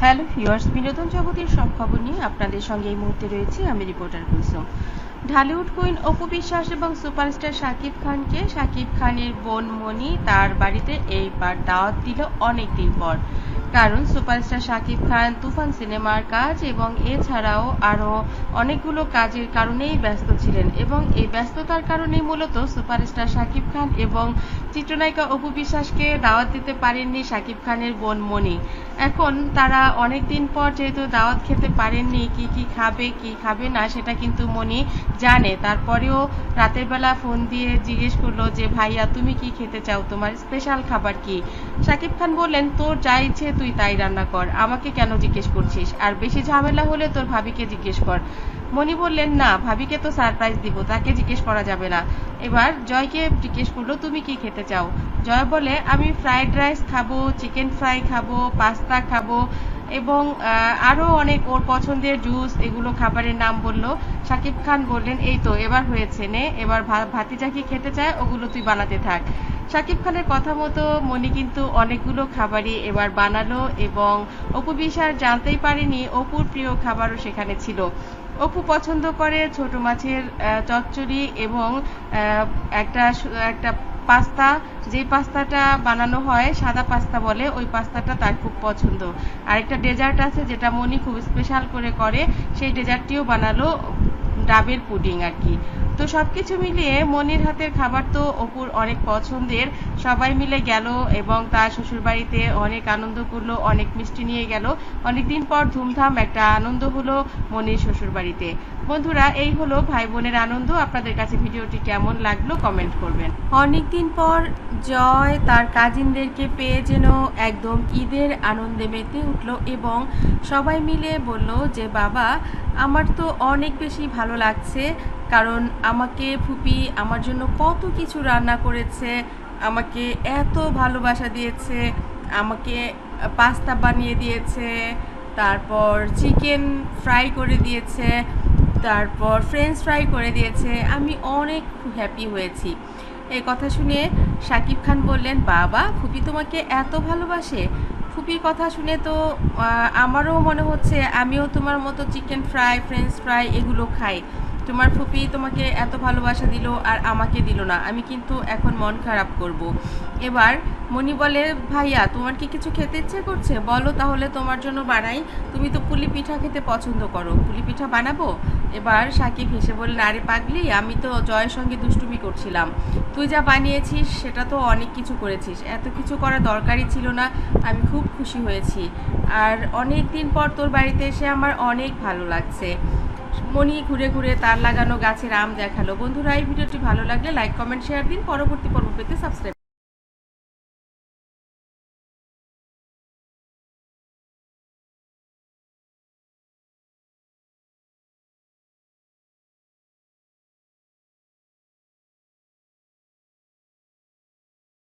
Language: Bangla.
হ্যালো ভিউয়ার্স, বিনোদন জগতের সব খবর নিয়ে আপনাদের সঙ্গে এই মুহূর্তে রয়েছে আমি রিপোর্টার কুলসুম। ঢালিউড কুইন অপু বিশ্বাস এবং সুপারস্টার শাকিব খানকে শাকিব খানের বোন মনি তার বাড়িতে এইবার দাওয়াত দিল অনেক দিন পর। কারণ সুপারস্টার শাকিব খান তুফান সিনেমার কাজ এবং এছাড়াও আরও অনেকগুলো কাজের কারণেই ব্যস্ত ছিলেন এবং এই ব্যস্ততার কারণেই মূলত সুপারস্টার শাকিব খান এবং চিত্রনায়িকা অপু বিশ্বাসকে দাওয়াত দিতে পারেননি শাকিব খানের বোন মনি। এখন তারা অনেক দিন পর যেহেতু দাওয়াত খেতে পারেননি, কি কি খাবে কি খাবে না সেটা কিন্তু মনি জানে। তারপরেও রাতের বেলা ফোন দিয়ে জিজ্ঞেস করলো যে ভাইয়া তুমি কি খেতে চাও, তোমার স্পেশাল খাবার কি? শাকিব খান বললেন তোর যা ইচ্ছে তুই তাই রান্না কর, আমাকে কেন জিজ্ঞেস করছিস? আর বেশি ঝামেলা হলে তোর ভাবিকে জিজ্ঞেস কর। মনি বললেন না, ভাবিকে তো সারপ্রাইজ দিব, তাকে জিজ্ঞেস করা যাবে না। এবার জয়কে জিজ্ঞেস করলো তুমি কি খেতে চাও? জয় বলে আমি ফ্রাইড রাইস খাবো, চিকেন ফ্রাই খাবো, পাস্তা খাবো এবং আরও অনেক ওর পছন্দের জুস, এগুলো খাবারের নাম বললো। শাকিব খান বললেন এই তো এবার হয়েছে, নে এবার ভাতিজা কি খেতে চায় ওগুলো তুই বানাতে থাক। শাকিব খানের কথা মতো মনি কিন্তু অনেকগুলো খাবারই এবার বানালো এবং অপু বিশ্বাস জানতেই পারেনি অপুর প্রিয় খাবারও সেখানে ছিল। অপু পছন্দ করে ছোট মাছের চচ্চড়ি এবং একটা একটা পাস্তা, যে পাস্তাটা বানানো হয় সাদা পাস্তা বলে, ওই পাস্তাটা তার খুব পছন্দ। আরেকটা ডেজার্ট আছে যেটা মনি খুব স্পেশাল করে সেই ডেজার্টটিও বানালো, ডাবের পুডিং আর কি। তো সবকিছু মিলিয়ে মনির হাতের খাবার তো অপুর অনেক পছন্দের। সবাই মিলে গেল এবং তার শ্বশুরবাড়িতে অনেক আনন্দ করলো, অনেক মিষ্টি নিয়ে গেল। অনেকদিন পর ধুমধাম একটা আনন্দ হলো মনির শ্বশুরবাড়িতে। বন্ধুরা, এই হলো ভাই বোনের আনন্দ। আপনাদের কাছে ভিডিওটি কেমন লাগলো কমেন্ট করবেন। অনেকদিন পর জয় তার কাজিনদেরকে পেয়ে যেন একদম ঈদের আনন্দে মেতে উঠলো এবং সবাই মিলে বলল যে বাবা আমার তো অনেক বেশি ভালো লাগছে, কারণ আমাকে ফুপি আমার জন্য কত কিছু রান্না করেছে, আমাকে এত ভালোবাসা দিয়েছে, আমাকে পাস্তা বানিয়ে দিয়েছে, তারপর চিকেন ফ্রাই করে দিয়েছে, তারপর ফ্রেঞ্চ ফ্রাই করে দিয়েছে, আমি অনেক হ্যাপি হয়েছি। এই কথা শুনে শাকিব খান বললেন বাবা ফুপি তোমাকে এত ভালোবাসে? ফুপির কথা শুনে তো আমারও মনে হচ্ছে আমিও তোমার মতো চিকেন ফ্রাই ফ্রেঞ্চ ফ্রাই এগুলো খাই। তোমার ফুপি তোমাকে এত ভালোবাসা দিল আর আমাকে দিল না, আমি কিন্তু এখন মন খারাপ করব। এবার মনি বলে ভাইয়া তোমার কি কিছু খেতে ইচ্ছে করছে, বলো তাহলে তোমার জন্য বানাই, তুমি তো পুলি পিঠা খেতে পছন্দ করো, পুলি পিঠা বানাবো। এবার সাকিব হেসে বললেন আরে পাগলি, আমি তো জয়ের সঙ্গে দুষ্টুমি করছিলাম, তুই যা বানিয়েছিস সেটা তো অনেক কিছু করেছিস, এত কিছু করার দরকারই ছিল না, আমি খুব খুশি হয়েছি। আর অনেক দিন পর তোর বাড়িতে এসে আমার অনেক ভালো লাগছে। মনি ঘুরে ঘুরে তার লাগানো গাছের আম দেখালো। বন্ধুরা, এই ভিডিওটি ভালো লাগলে লাইক কমেন্ট শেয়ার দিন, পরবর্তী পর্ব পেতে সাবস্ক্রাইব